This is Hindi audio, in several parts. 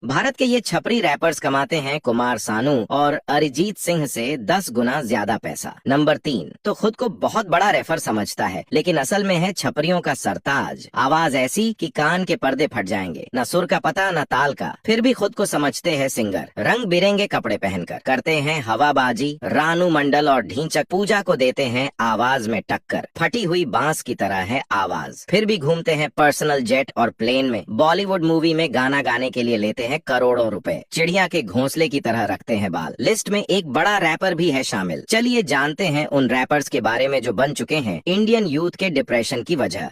भारत के ये छपरी रैपर्स कमाते हैं कुमार सानू और अरिजीत सिंह से 10 गुना ज्यादा पैसा। नंबर 3 तो खुद को बहुत बड़ा रैपर समझता है, लेकिन असल में है छपरियों का सरताज। आवाज ऐसी कि कान के पर्दे फट जाएंगे, न सुर का पता न ताल का, फिर भी खुद को समझते हैं सिंगर। रंग बिरंगे कपड़े पहनकर करते हैं हवाबाजी, रानू मंडल और ढींचक पूजा को देते हैं आवाज में टक्कर। फटी हुई बांस की तरह है आवाज, फिर भी घूमते हैं पर्सनल जेट और प्लेन में। बॉलीवुड मूवी में गाना गाने के लिए लेते हैं करोड़ों रुपए। चिड़िया के घोंसले की तरह रखते हैं बाल। लिस्ट में एक बड़ा रैपर भी है शामिल। चलिए जानते हैं उन रैपर्स के बारे में जो बन चुके हैं इंडियन यूथ के डिप्रेशन की वजह।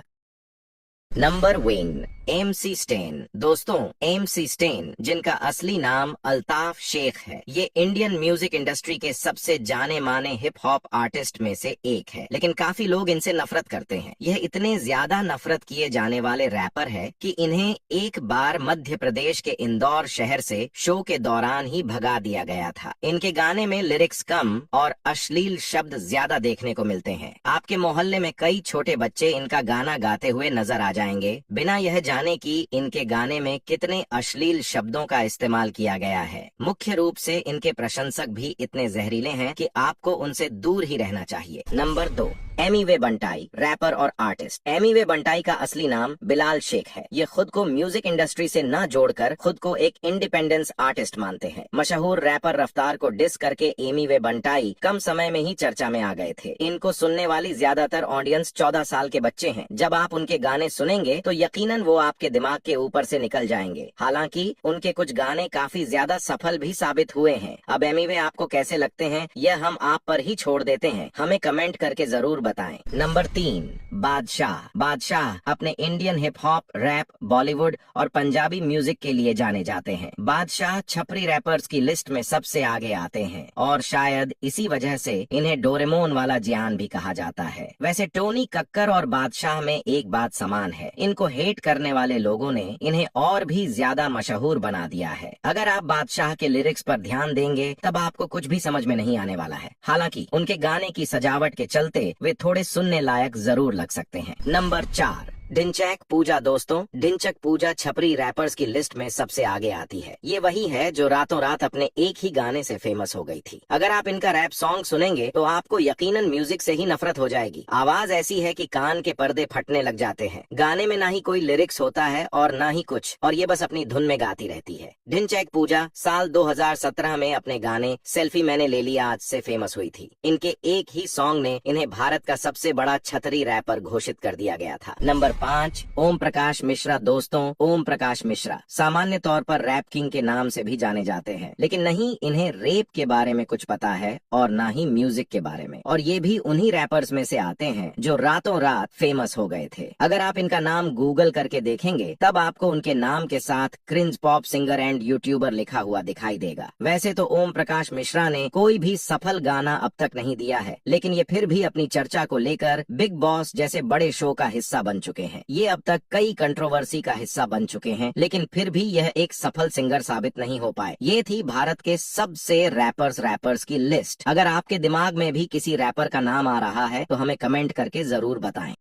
Number one, MC Stan. दोस्तों, एमसी स्टेन, जिनका असली नाम अल्ताफ शेख है, ये इंडियन म्यूजिक इंडस्ट्री के सबसे जाने माने हिप हॉप आर्टिस्ट में से एक है, लेकिन काफी लोग इनसे नफरत करते हैं। यह इतने ज्यादा नफरत किए जाने वाले रैपर है कि इन्हें एक बार मध्य प्रदेश के इंदौर शहर से शो के दौरान ही भगा दिया गया था। इनके गाने में लिरिक्स कम और अश्लील शब्द ज्यादा देखने को मिलते हैं। आपके मोहल्ले में कई छोटे बच्चे इनका गाना गाते हुए नजर आ जाएंगे, बिना यह जाने कि इनके गाने में कितने अश्लील शब्दों का इस्तेमाल किया गया है। मुख्य रूप से इनके प्रशंसक भी इतने जहरीले हैं कि आपको उनसे दूर ही रहना चाहिए। नंबर 2, एमी वे बंटाई, रैपर और आर्टिस्ट। एमी वे बंटाई का असली नाम बिलाल शेख है। ये खुद को म्यूजिक इंडस्ट्री से न जोड़कर खुद को एक इंडिपेंडेंस आर्टिस्ट मानते हैं। मशहूर रैपर रफ्तार को डिस करके एमी वे बंटाई कम समय में ही चर्चा में आ गए थे। इनको सुनने वाली ज्यादातर ऑडियंस 14 साल के बच्चे हैं। जब आप उनके गाने सुनेंगे तो यकीनन वो आपके दिमाग के ऊपर से निकल जाएंगे। हालांकि उनके कुछ गाने काफी ज्यादा सफल भी साबित हुए हैं। अब एमी वे आपको कैसे लगते हैं यह हम आप पर ही छोड़ देते हैं, हमें कमेंट करके जरूर बताएं। नंबर 3, बादशाह। बादशाह अपने Indian hip hop, rap, Bollywood और पंजाबी म्यूजिक के लिए जाने जाते हैं। बादशाह छपरी रैपर्स की लिस्ट में सबसे आगे आते हैं और शायद इसी वजह से इन्हें डोरेमोन वाला जियान भी कहा जाता है। वैसे टोनी कक्कर और बादशाह में एक बात समान है, इनको हेट करने वाले लोगों ने इन्हें और भी ज्यादा मशहूर बना दिया है। अगर आप बादशाह के लिरिक्स पर ध्यान देंगे तब आपको कुछ भी समझ में नहीं आने वाला है। हालांकि उनके गाने की सजावट के चलते वे थोड़े सुनने लायक जरूर लग सकते हैं। नंबर 4, ढिंचैक पूजा। दोस्तों, ढिंचक पूजा छपरी रैपर्स की लिस्ट में सबसे आगे आती है। ये वही है जो रातों रात अपने एक ही गाने से फेमस हो गई थी। अगर आप इनका रैप सॉन्ग सुनेंगे तो आपको यकीनन म्यूजिक से ही नफरत हो जाएगी। आवाज ऐसी है कि कान के पर्दे फटने लग जाते हैं। गाने में ना ही कोई लिरिक्स होता है और ना ही कुछ, और ये बस अपनी धुन में गाती रहती है। ढिंचैक पूजा साल 2017 में अपने गाने सेल्फी मैंने ले लिया आज से फेमस हुई थी। इनके एक ही सॉन्ग ने इन्हें भारत का सबसे बड़ा छतरी रैपर घोषित कर दिया गया था। नंबर 5, ओम प्रकाश मिश्रा। दोस्तों, ओम प्रकाश मिश्रा सामान्य तौर पर रैप किंग के नाम से भी जाने जाते हैं, लेकिन नहीं इन्हें रेप के बारे में कुछ पता है और ना ही म्यूजिक के बारे में। और ये भी उन्हीं रैपर्स में से आते हैं जो रातों रात फेमस हो गए थे। अगर आप इनका नाम गूगल करके देखेंगे तब आपको उनके नाम के साथ cringe pop singer and YouTuber लिखा हुआ दिखाई देगा। वैसे तो ओम प्रकाश मिश्रा ने कोई भी सफल गाना अब तक नहीं दिया है, लेकिन ये फिर भी अपनी चर्चा को लेकर बिग बॉस जैसे बड़े शो का हिस्सा बन चुके हैं। ये अब तक कई कंट्रोवर्सी का हिस्सा बन चुके हैं, लेकिन फिर भी यह एक सफल सिंगर साबित नहीं हो पाए। ये थी भारत के सबसे रैपर्स की लिस्ट। अगर आपके दिमाग में भी किसी रैपर का नाम आ रहा है तो हमें कमेंट करके जरूर बताएं।